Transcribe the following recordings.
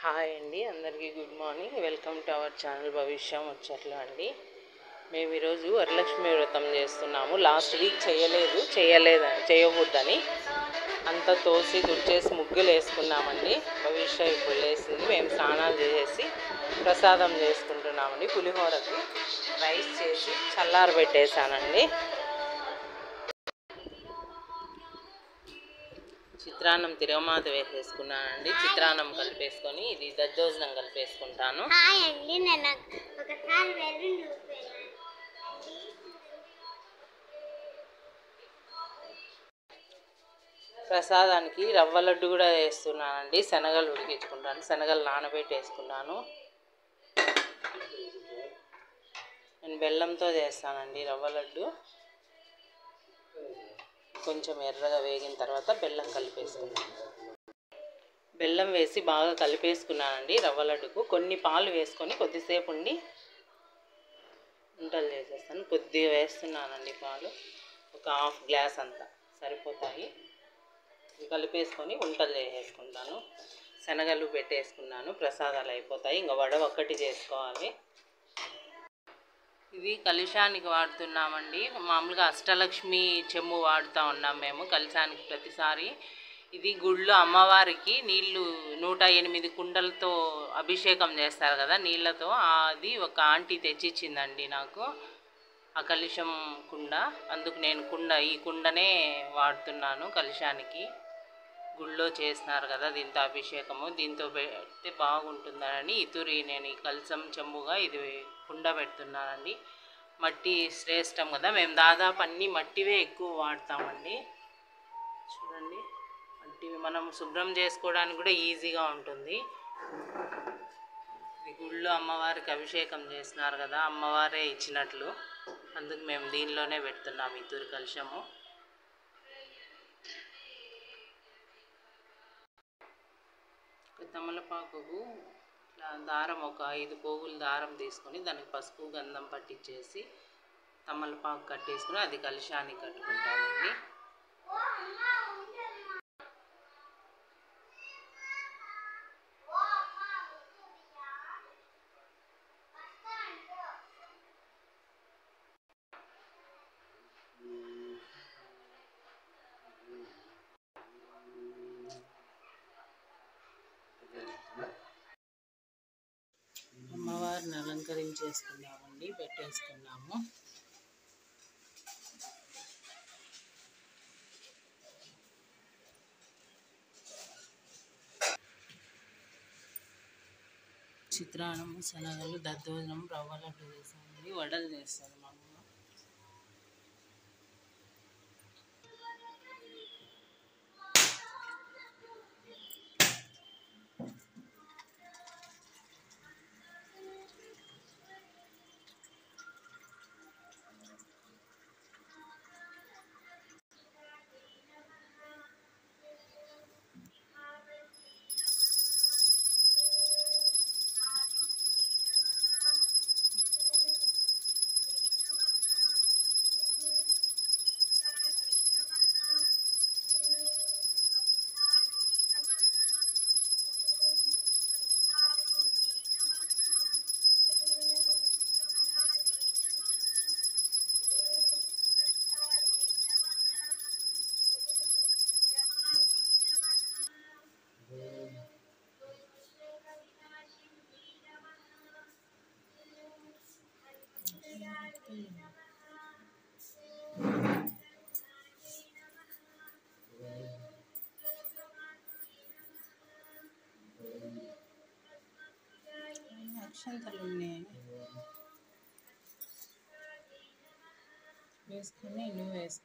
Hi అండి, అందరికీ good morning. Welcome to our channel Bhavishyam Muchatlu అండి. మేము ఈరోజు వరలక్ష్మి వ్రతం చేస్తున్నాము. లాస్ట్ వీక్ చేయకూడదని అంతా తోసి తుడిచేసి ముగ్గులు వేసుకున్నామండి. భవిష్య ఇప్పుడు లేసింది. మేము స్నానాలు చేసేసి ప్రసాదం చేసుకుంటున్నామండి. పులిహోరకి రైస్ చేసి చల్లారబెట్టేశానండి. చిత్రాన్నం తిరగమాత వేసేసుకున్నానండి. చిత్రాన్నం కలిపేసుకొని ఇది దద్దోజనం కలిపేసుకుంటాను. ప్రసాదానికి రవ్వ లడ్డు కూడా వేస్తున్నానండి. శనగలు ఉడికించుకుంటాను. శనగలు నానబెట్టేసుకున్నాను. నేను బెల్లంతో చేస్తానండి రవ్వ లడ్డు. కొంచెం ఎర్రగా వేగిన తర్వాత బెల్లం కలిపేసుకున్నాను. బెల్లం వేసి బాగా కలిపేసుకున్నానండి. రవ్వ లడ్డుకు కొన్ని పాలు వేసుకొని కొద్దిసేపు ఉండి ఉంటలు చేసేస్తాను. కొద్దిగా వేస్తున్నానండి పాలు, ఒక హాఫ్ గ్లాస్ అంతా సరిపోతాయి. కలిపేసుకొని ఉంటలు చేసేసుకుంటాను. శనగలు పెట్టేసుకున్నాను. ప్రసాదాలు అయిపోతాయి. ఇంకా వడ ఒక్కటి చేసుకోవాలి. ఇది కలశానికి వాడుతున్నామండి. మామూలుగా అష్టలక్ష్మి చెంబు వాడుతూ ఉన్నాం మేము కలశానికి ప్రతిసారి. ఇది గుళ్ళో అమ్మవారికి నీళ్లు 108 కుండలతో అభిషేకం చేస్తారు కదా నీళ్ళతో. అది ఒక ఆంటీ తెచ్చిచ్చిందండి నాకు ఆ కలశం కుండ. అందుకు నేను ఈ కుండనే వాడుతున్నాను కలశానికి. గుళ్ళో చేస్తున్నారు కదా దీంతో అభిషేకము, దీంతో పెడితే బాగుంటుందని నేను ఈ కలశం చెంబుగా ఇది కుండ పెడుతున్నానండి. మట్టి శ్రేష్టం కదా, మేము దాదాపు అన్నీ మట్టివే ఎక్కువ వాడతామండి. చూడండి, మట్టివి మనం శుభ్రం చేసుకోవడానికి కూడా ఈజీగా ఉంటుంది. ఈ గుళ్ళో అమ్మవారికి అభిషేకం చేస్తున్నారు కదా, అమ్మవారే ఇచ్చినట్లు, అందుకు మేము దీనిలోనే పెడుతున్నాము ఈ తూరి కలశము. తమలపాకుకు ఇట్లా దారం ఒక 5 పోగులు దారం తీసుకొని దానికి పసుపు గంధం పట్టించేసి తమలపాకు కట్టేసుకుని అది కలశానికి కట్టుకుంటామండి. అమ్మవారిని అలంకరించేసుకున్నామండి, పెట్టేసుకున్నాము. చిత్రాన్నము, శనగలు, దద్దోజనం, రవ్వ లడ్డు వేసామండి. వడలు చేస్తాను మా అమ్మ. అక్షంతలు ఉన్నాయి వేసుకొని నువ్వు వేసి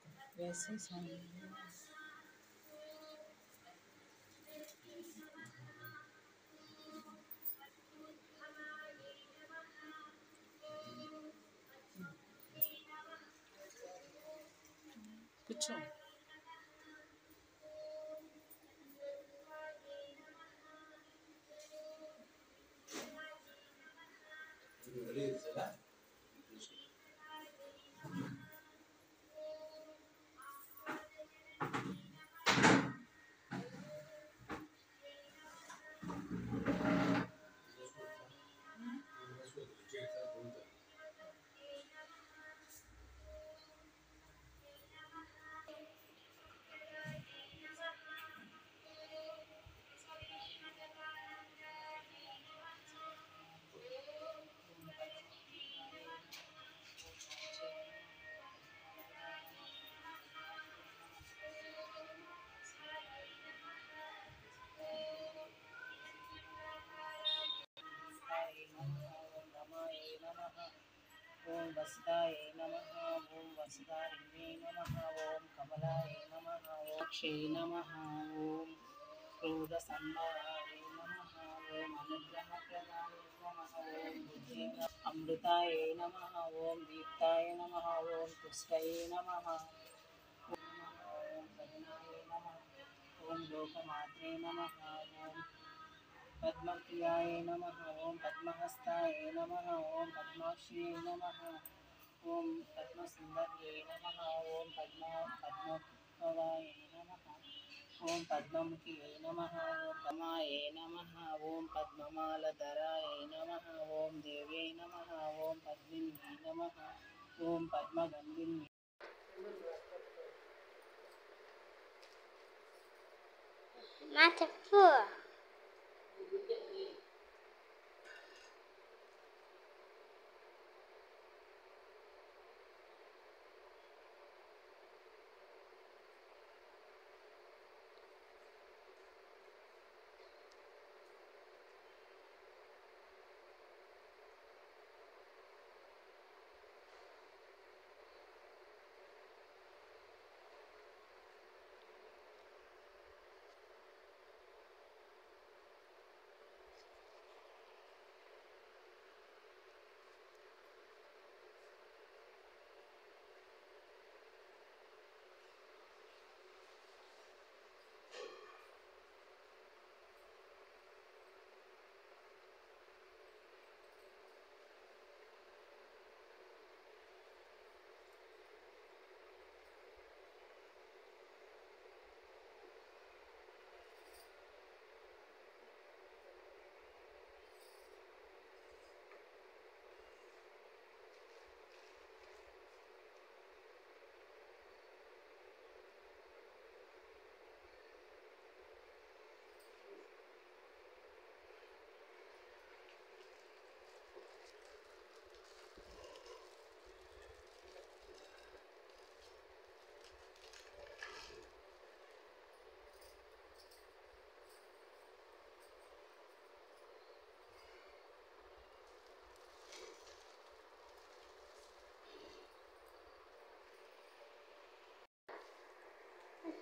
కూర్చో. ఓం వసుదాయ నమః. ఓం వసుధారిణ్యే నమః. ఓం కమలాయ నమః. ఓం క్షే నమః. ఓం క్రోధసంభవాయ నమః. ఓం అనుగ్రహప్రదాయ నమః. ఓం బుద్ధే అమృతాయ నమః. ఓం దీప్తాయ నమః. ఓం పుష్పయే నమః. ఓం కరుణాయ నమః. ఓం లోకమాత్రే నమః. ఓం పద్మప్రియాయ నమః. ఓం పద్మహస్తాయ నమః. ఓం పద్మాక్షియే నమః. ఓం పద్మసుందర్యే నమః. ఓం పద్మోద్భవాయ నమః. ఓం పద్మముఖియే నమః. ఓం పద్మాయ నమః. ఓం పద్మమాలధరాయ నమః. ఓం దేవ్యై నమః. ఓం పద్మిన్యై నమః. ఓం పద్మగంధిన్యై. మా చెప్పు.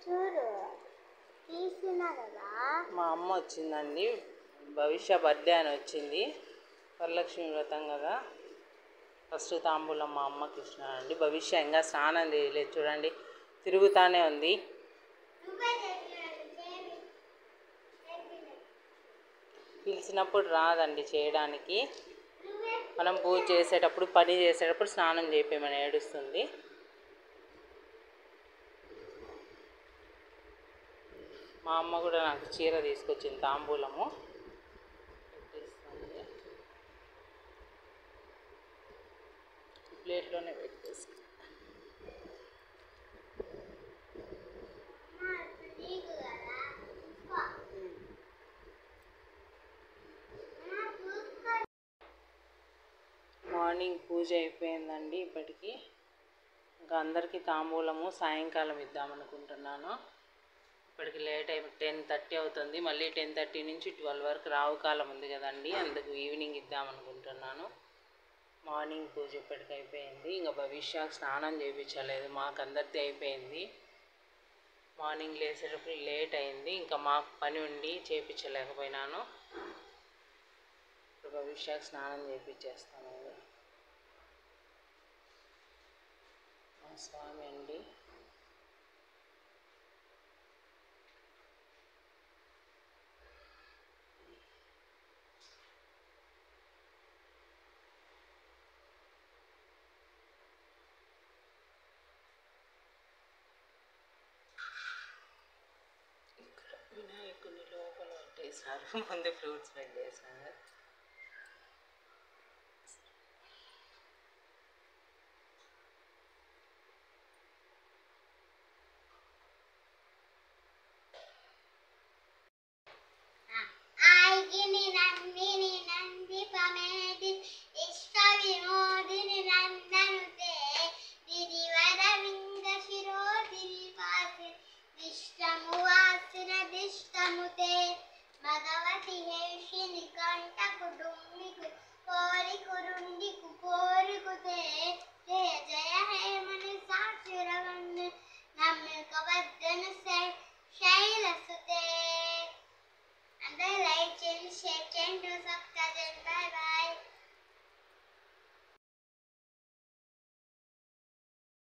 చూడు తీసినా కదా. మా అమ్మ వచ్చిందండి. భవిష్య బర్త్డే అని వచ్చింది. వరలక్ష్మి వ్రతం కదా. ఫస్ట్ తాంబూలం మా అమ్మకి ఇచ్చినానండి. భవిష్య ఇంకా స్నానం చేయలేదు చూడండి, తిరుగుతానే ఉంది. పిలిచినప్పుడు రాదండి చేయడానికి. మనం పూజ చేసేటప్పుడు, పని చేసేటప్పుడు స్నానం చేపేమని ఏడుస్తుంది. మా అమ్మ కూడా నాకు చీర తీసుకొచ్చింది, తాంబూలము పెట్టేస్తుంది. ప్లేట్లోనే పెట్టేసి. మార్నింగ్ పూజ అయిపోయిందండి. ఇప్పటికీ ఇంకా అందరికీ తాంబూలము సాయంకాలం ఇద్దామనుకుంటున్నాను. ఇప్పటికి లేట్ అయిపోయి 10:30 అవుతుంది. మళ్ళీ 10:30 నుంచి 12 వరకు రావుకాలం ఉంది కదండి, అందుకు ఈవినింగ్ ఇద్దామనుకుంటున్నాను. మార్నింగ్ పూజ ఇప్పటికి అయిపోయింది. ఇంకా భవిష్యకు స్నానం చేయించలేదు, మాకు అందరిది అయిపోయింది. మార్నింగ్ లేసేటప్పుడు లేట్ అయింది, ఇంకా మాకు పని ఉండి చేయించలేకపోయినాను. ఇప్పుడు భవిష్యకు స్నానం చేయించేస్తానండి. మా స్వామి అండి. వినాయకుని లోపల పెట్టేసారు, ముందు ఫ్రూట్స్ పెట్టేసారు.